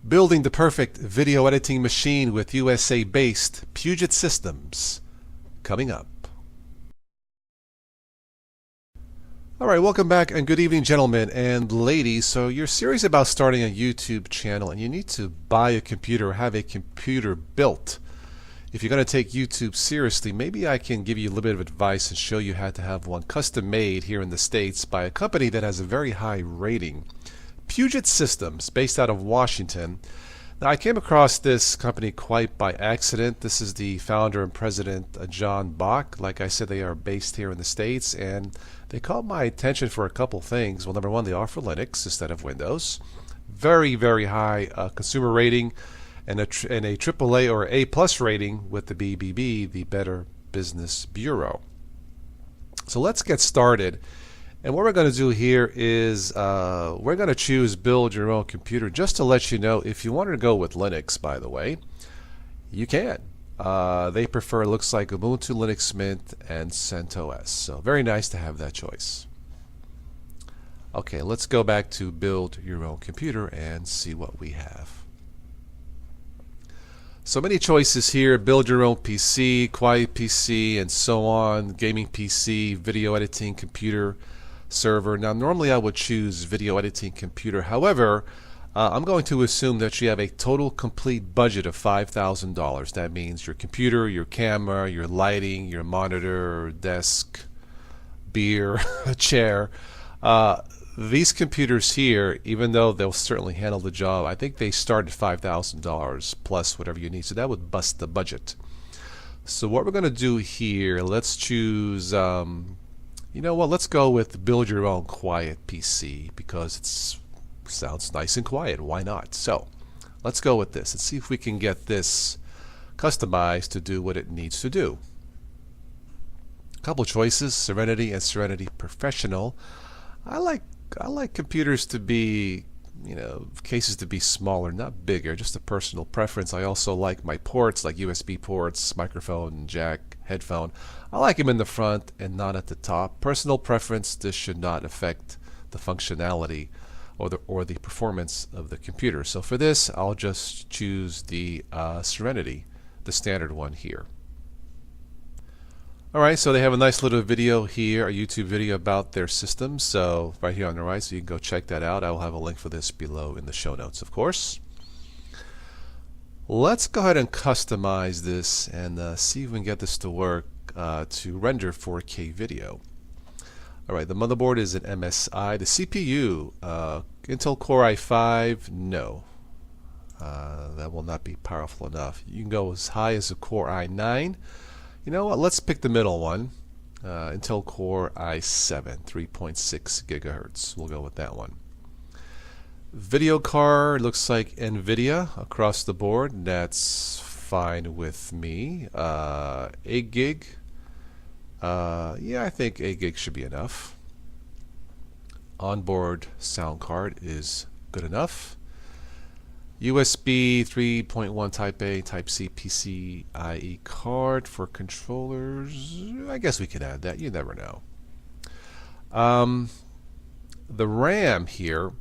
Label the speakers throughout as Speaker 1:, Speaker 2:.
Speaker 1: Building the perfect video editing machine with USA-based Puget systems. Coming up. Alright, welcome back and good evening, gentlemen and ladies. So you're serious about starting a YouTube channel and you need to buy a computer or have a computer built. If you're going to take YouTube seriously, maybe I can give you a little bit of advice and show you how to have one custom made here in the States by a company that has a very high rating. Puget Systems, based out of Washington. Now, I came across this company quite by accident. This is the founder and president, John Bach. Like I said, they are based here in the States, and they caught my attention for a couple things. Well, number one, they offer Linux instead of Windows. Very, very high consumer rating, and a AAA or A+ rating with the BBB, the Better Business Bureau. So let's get started. And what we're going to do here is we're going to choose build your own computer. Just to let you know, if you wanted to go with Linux, by the way, you can. They prefer, looks like, Ubuntu, Linux Mint, and CentOS. So very nice to have that choice. Okay, let's go back to build your own computer and see what we have. So many choices here: build your own PC, quiet PC, and so on, gaming PC, video editing computer, server. Now normally I would choose video editing computer. However, I'm going to assume that you have a total complete budget of $5,000. That means your computer, your camera, your lighting, your monitor, desk, beer, chair. These computers here, even though they'll certainly handle the job, I think they start at $5,000 plus whatever you need. So that would bust the budget. So what we're going to do here, let's choose you know what, let's go with build your own quiet PC because it sounds nice and quiet. Why not? So let's go with this and see if we can get this customized to do what it needs to do. A couple choices: Serenity and Serenity Professional. I like computers to be, cases to be smaller, not bigger, just a personal preference. I also like my ports, like USB ports, microphone, jack, headphone. I like them in the front and not at the top. Personal preference. This should not affect the functionality or the performance of the computer. So for this, I'll just choose the Serenity, the standard one here. Alright, so they have a nice little video here, a YouTube video about their system. So right here on the right, so you can go check that out. I will have a link for this below in the show notes, of course. Let's go ahead and customize this and see if we can get this to work to render 4K video. Alright, the motherboard is an MSI. The CPU, Intel Core i5, no. That will not be powerful enough. You can go as high as a Core i9. You know what, let's pick the middle one. Intel Core i7, 3.6 gigahertz. We'll go with that one. Video card looks like NVIDIA across the board. That's fine with me. 8 gig. Yeah, I think 8 gig should be enough. Onboard sound card is good enough. USB 3.1 Type A, Type C PCIe card for controllers. I guess we could add that. You never know. The RAM here,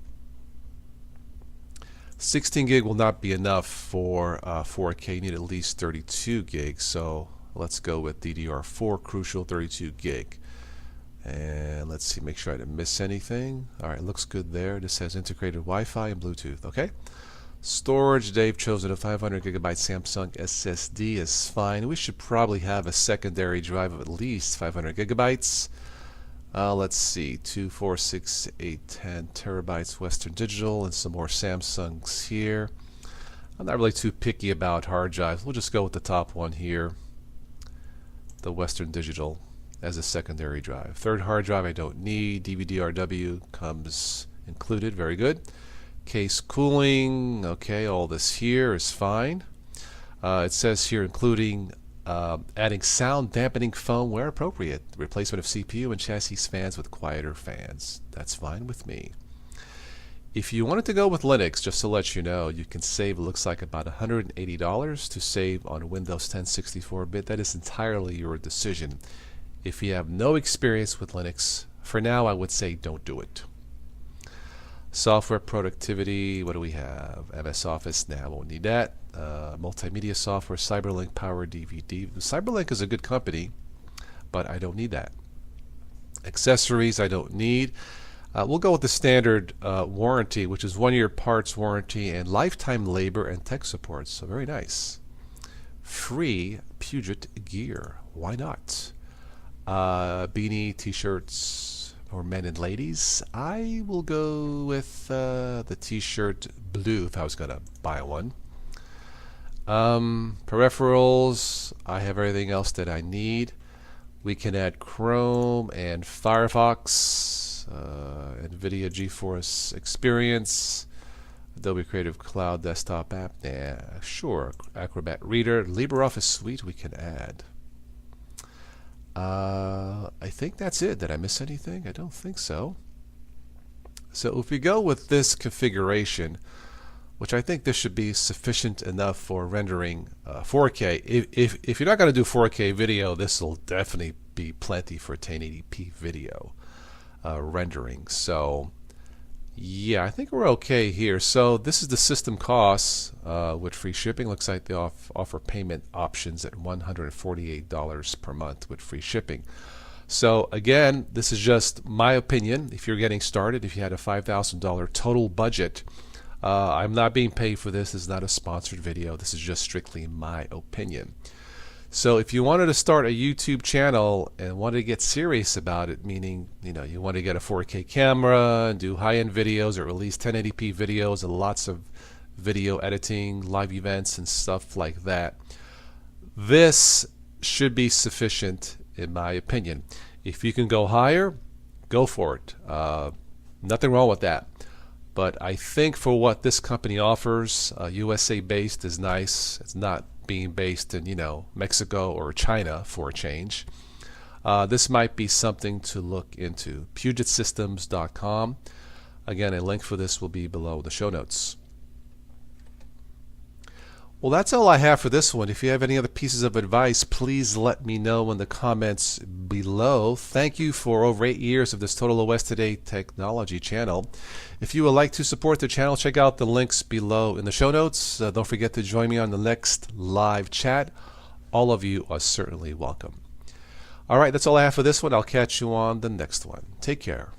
Speaker 1: 16 gig will not be enough for 4K. You need at least 32 gigs. So let's go with DDR4, crucial 32 gig. And let's see, make sure I didn't miss anything. Alright, looks good there. This has integrated Wi-Fi and Bluetooth. Okay. Storage, they've chosen a 500 gigabyte Samsung SSD is fine. We should probably have a secondary drive of at least 500 gigabytes. Let's see, 2, 4, 6, 8, 10 terabytes Western Digital and some more Samsungs here. I'm not really too picky about hard drives. We'll just go with the top one here, the Western Digital, as a secondary drive. Third hard drive I don't need. DVD-RW comes included. Very good. Case cooling, okay, all this here is fine. It says here including adding sound dampening foam where appropriate. Replacement of CPU and chassis fans with quieter fans. That's fine with me. If you wanted to go with Linux, just to let you know, you can save, it looks like, about $180 to save on Windows 10 64-bit. That is entirely your decision. If you have no experience with Linux, for now I would say don't do it. Software productivity, what do we have? MS Office, nah, I won't need that. Multimedia software, Cyberlink Power DVD. Cyberlink is a good company, but I don't need that. Accessories, I don't need. We'll go with the standard warranty, which is 1-year parts warranty and lifetime labor and tech support. So very nice. Free Puget gear. Why not? Beanie, t-shirts for men and ladies. I will go with the t-shirt blue if I was going to buy one. Peripherals, I have everything else that I need. We can add Chrome and Firefox, NVIDIA GeForce Experience, Adobe Creative Cloud Desktop app, yeah, sure. Acrobat Reader, LibreOffice Suite we can add. I think that's it. Did I miss anything? I don't think so. So if we go with this configuration, which I think this should be sufficient enough for rendering 4K. If you're not going to do 4K video, this will definitely be plenty for 1080p video rendering. So yeah, I think we're okay here. So this is the system costs with free shipping. Looks like they offer payment options at $148 per month with free shipping. So again, this is just my opinion. If you're getting started, if you had a $5,000 total budget, I'm not being paid for this. This is not a sponsored video. This is just strictly my opinion. So if you wanted to start a YouTube channel and wanted to get serious about it, meaning you want to get a 4K camera and do high-end videos or release 1080p videos and lots of video editing, live events and stuff like that, this should be sufficient in my opinion. If you can go higher, go for it. Nothing wrong with that. But I think for what this company offers, USA based is nice. It's not being based in Mexico or China for a change. This might be something to look into. PugetSystems.com. Again, a link for this will be below the show notes. Well, that's all I have for this one. If you have any other pieces of advice, please let me know in the comments below. Thank you for over 8 years of this Total OS Today technology channel. If you would like to support the channel, check out the links below in the show notes. Don't forget to join me on the next live chat. All of you are certainly welcome. All right, that's all I have for this one. I'll catch you on the next one. Take care.